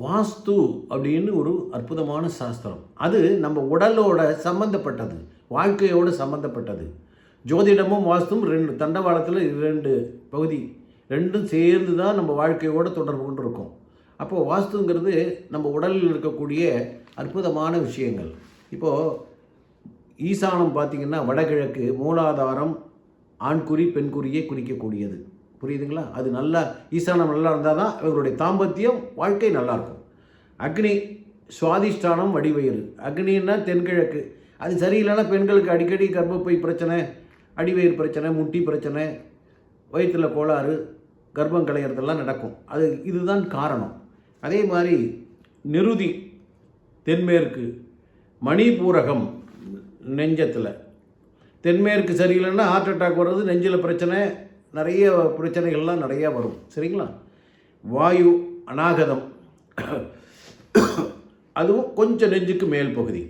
வாஸ்து அப்படின்னு ஒரு அற்புதமான சாஸ்திரம். அது நம்ம உடலோட சம்பந்தப்பட்டது, வாழ்க்கையோடு சம்பந்தப்பட்டது. ஜோதிடமும் வாஸ்துவும் ரெண்டு தண்டவாளத்தில் 2 பகுதி, ரெண்டும் சேர்ந்து தான் நம்ம வாழ்க்கையோடு தொடர்பு கொண்டு இருக்கோம். அப்போது வாஸ்துங்கிறது நம்ம உடலில் இருக்கக்கூடிய அற்புதமான விஷயங்கள். இப்போது ஈசானம் பார்த்திங்கன்னா வடகிழக்கு மூலாதாரம் ஆண்குறி பெண்குறியை குறிக்கக்கூடியது. புரியுதுங்களா? அது நல்லா ஈசானம் நல்லா இருந்தால் தான் இவங்களுடைய தாம்பத்தியம் வாழ்க்கை நல்லாயிருக்கும். அக்னி சுவாதிஷ்டானம் வடிவயிறு, அக்னின்னா தென்கிழக்கு, அது சரியில்லைன்னா பெண்களுக்கு அடிக்கடி கர்ப்பப்பை பிரச்சனை, அடிவயிறு பிரச்சனை, முட்டி பிரச்சனை, வயிற்றில் கோளாறு, கர்ப்பம் களையிறதெல்லாம் நடக்கும். இதுதான் காரணம். அதே மாதிரி நிருதி தென்மேற்கு, மணிபூரகம் நெஞ்சத்தில், தென்மேற்கு சரியில்லைன்னா ஹார்ட் அட்டாக் வர்றது, நெஞ்சில் பிரச்சனை, நிறைய பிரச்சனைகள்லாம் நிறையா வரும். சரிங்களா? வாயு அநாகதம், அதுவும் கொஞ்சம் நெஞ்சுக்கு மேல் பகுதி,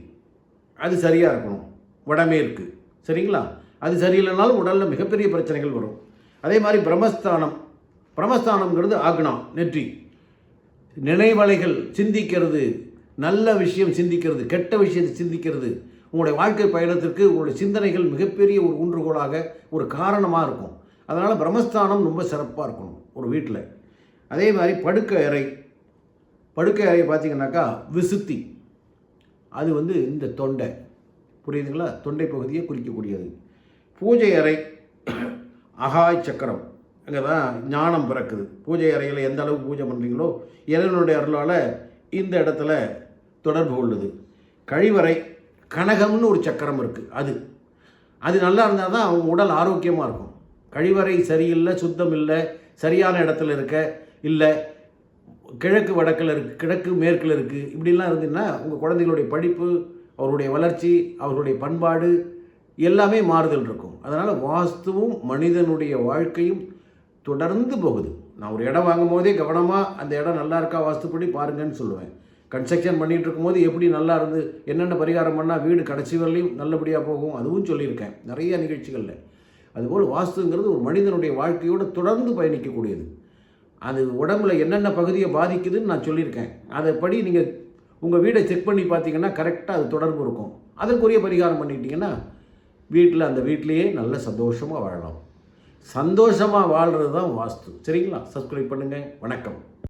அது சரியாக இருக்கணும். வடமேற்கு, சரிங்களா? அது சரியில்லைனாலும் உடலில் மிகப்பெரிய பிரச்சனைகள் வரும். அதே மாதிரி பிரமஸ்தானம்ங்கிறது ஆக்னா நெற்றி, நினைவலைகள் சிந்திக்கிறது, நல்ல விஷயம் சிந்திக்கிறது, கெட்ட விஷயத்தை சிந்திக்கிறது, உங்களுடைய வாழ்க்கை பயணத்திற்கு உங்களுடைய சிந்தனைகள் மிகப்பெரிய ஒரு ஊன்றுகோலாக ஒரு காரணமாக இருக்கும். அதனால் பிரம்மஸ்தானம் ரொம்ப சிறப்பாக இருக்கணும் ஒரு வீட்டில். அதே மாதிரி படுக்கை அறை பார்த்திங்கனாக்கா விசுத்தி, அது இந்த தொண்டை, புரியுதுங்களா? தொண்டை பகுதியை குறிக்கக்கூடியது. பூஜை அறை அகாய் சக்கரம், அங்கே தான் ஞானம் பிறக்குது. பூஜை அறையில் எந்த அளவுக்கு பூஜை பண்ணுறீங்களோ இறைவனுடைய அருளால் இந்த இடத்துல தொடர்பு கொள்ளுது. கழிவறை கனகம்னு ஒரு சக்கரம் இருக்குது, அது நல்லா இருந்தால் தான் அவங்க உடல் ஆரோக்கியமாக இருக்கும். கழிவறை சரியில்லை, சுத்தம் இல்லை, சரியான இடத்துல இல்லை கிழக்கு வடக்கில் இருக்குது, கிழக்கு மேற்கில் இருக்குது, இப்படிலாம் இருந்ததுன்னா உங்கள் குழந்தைகளுடைய படிப்பு, அவருடைய வளர்ச்சி, அவருடைய பண்பாடு எல்லாமே மாறுதல் இருக்கும். அதனால் வாஸ்துவும் மனிதனுடைய வாழ்க்கையும் தொடர்ந்து போகுது. நான் ஒரு இடம் வாங்கும் போதே கவனமாக அந்த இடம் நல்லா இருக்கா வாஸ்துப்படி பாருங்கன்னு சொல்லுவேன். கன்ஸ்ட்ரக்ஷன் பண்ணிகிட்டு இருக்கும்போது எப்படி நல்லா இருந்து என்னென்ன பரிகாரம் பண்ணால் வீடு கடைசி வரலையும் நல்லபடியாக போகும், அதுவும் சொல்லியிருக்கேன் நிறைய நிகழ்ச்சிகளில். அதுபோல் வாஸ்துங்கிறது ஒரு மனிதனுடைய வாழ்க்கையோடு தொடர்ந்து பயணிக்கக்கூடியது. அது உடம்புல என்னென்ன பகுதியை பாதிக்குதுன்னு நான் சொல்லியிருக்கேன். அதைப்படி நீங்கள் உங்கள் வீடை செக் பண்ணி பார்த்தீங்கன்னா கரெக்டாக அது தொடர்பு இருக்கும். அதற்குரிய பரிகாரம் பண்ணிக்கிட்டிங்கன்னா அந்த வீட்டிலையே நல்ல சந்தோஷமாக வாழலாம். சந்தோஷமாக வாழ்கிறது தான் வாஸ்து. சரிங்களா? சப்ஸ்கிரைப் பண்ணுங்கள். வணக்கம்.